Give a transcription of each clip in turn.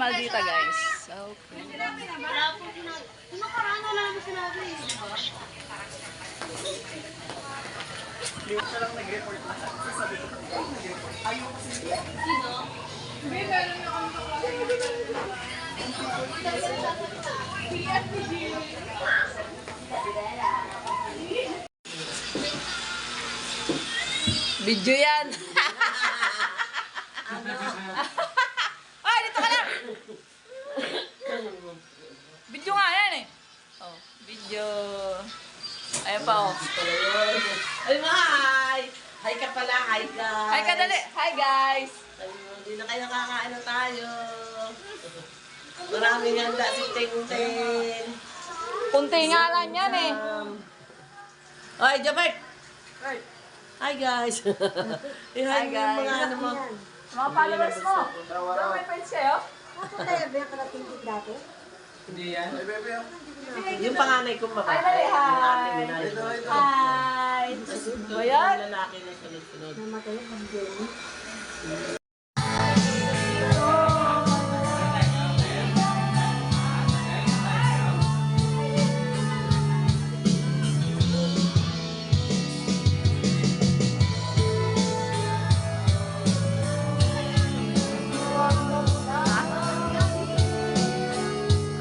Maldita, guys. Okay. Nakaraan na lang sinabi. Siya lang nag-report na. Sabi ko, ayaw sila. Sino? May meron yung Video yan. Ay, dito ka lang. Video nga yan eh. Oh, video. Ayan pa oh. Ay, hi! Hi ka pala, hi guys! Hi ka dali. Hi guys. Ayun, hindi na kayo kakain na tayo. Maraming handa si Ting-Ting. Kunti nga lang yan eh. Ay, Jabert! Hi guys! Hi, guys. Mga ano mo. Mga followers mo. May friends kayo? Hindi yan. Ay, bebe. Yung panganay kong babae. Hi, dali. Yung ating Hi. inay. Hi. Yung Ayan. lalaki na sunod-sunod.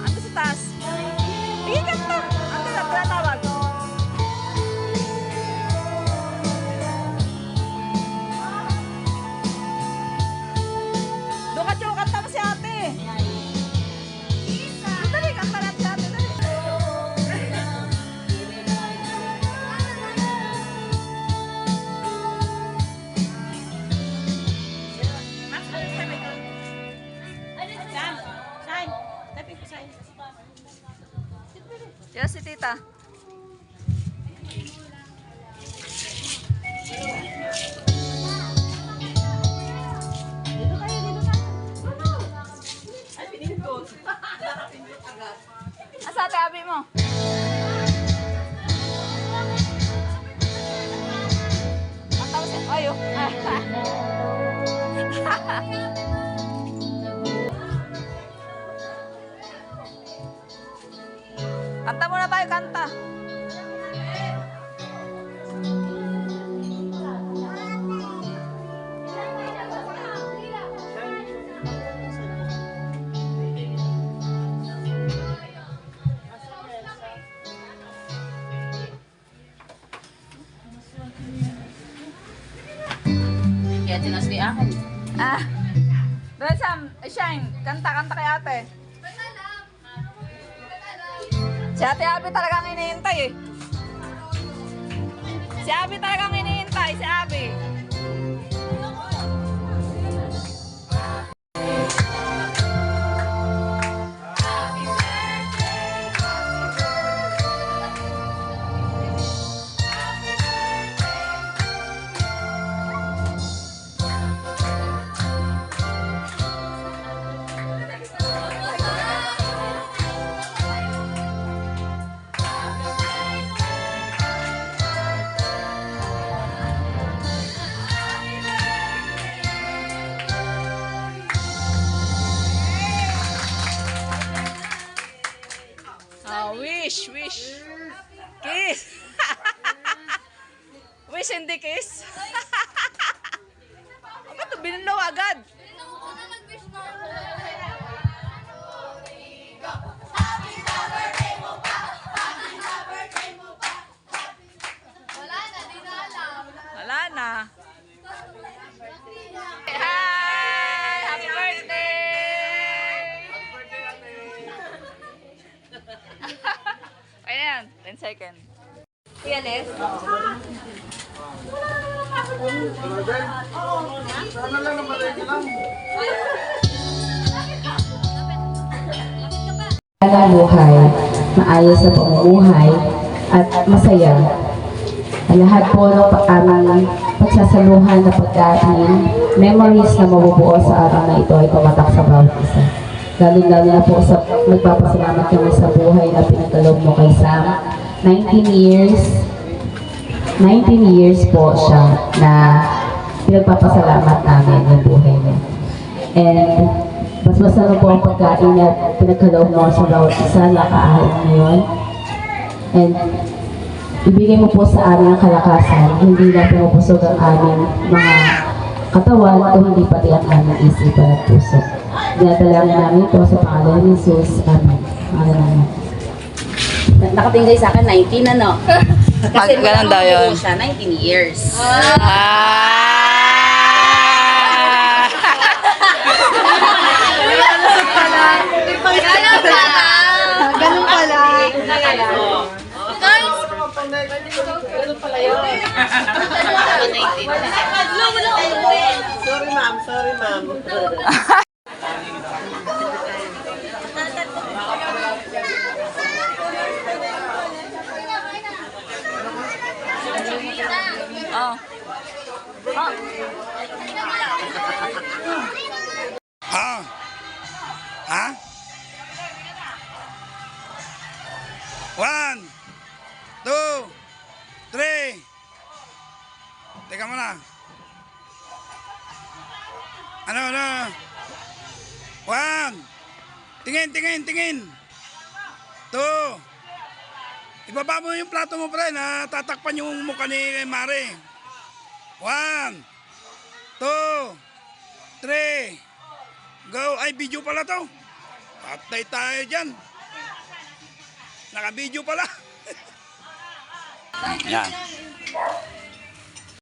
Ando sa taas. Tingin ka to. Ando na, tinatawag. Doon ka, Joe. Kanta mo si ate. Dali, kanta natin si ate. Dali. Yes, si tita. Asa ate abi mo? Ang tawag siya. Ayo. Kanta muna tayo, kanta. Kaya tinasli ako. Ah. Sam, Shine, kanta kay ate. Si ate Abby talagang iniintay eh. Si Abby talagang iniintay, si Abby. Wish. Kiss. Wish hindi kiss. Ano to? Binulaw agad. Wala na. Hi! Happy birthday! Ayan, 10 seconds. Pianist? Sana lang naman lang. Ang buhay, maayos na pamumuhay, at masaya. Lahat po ng aming pagsasaluhan na pagkain, memories na mabubuo sa araw na ito ay tumatak sa bawat isa. Lalo-lalo na po sa magpapasalamat kami sa buhay na pinagkaloob mo kay Sam. 19 years po siya na pinagpapasalamat namin yung buhay niya. And Basbasan mo po ang pagkain at pinagkaloob mo sa bawat isa na kaahit ngayon. And ibigay mo po sa amin ang kalakasan, hindi lang pinupusog ang aming mga katawan o hindi pati ang aming isipan at puso. Dinadalangin namin ito sa pangalan ni Jesus. Amen. Pangalan namin. Nakatingin sa akin 19 ano. Kasi Ganun daw yun. siya 19 years. Ganun pala. Sorry ma'am, sorry ma'am. Oh. Ha? Ha? 1, 2, 3. Teka muna. Ano? 1. Tingin. 2. Ibaba mo yung plato mo, pre, na tatakpan yung mukha ni Mare. 1, 2, 3. Go. Ay, video pala to. Patay tayo dyan. Naka-video pala. Yan.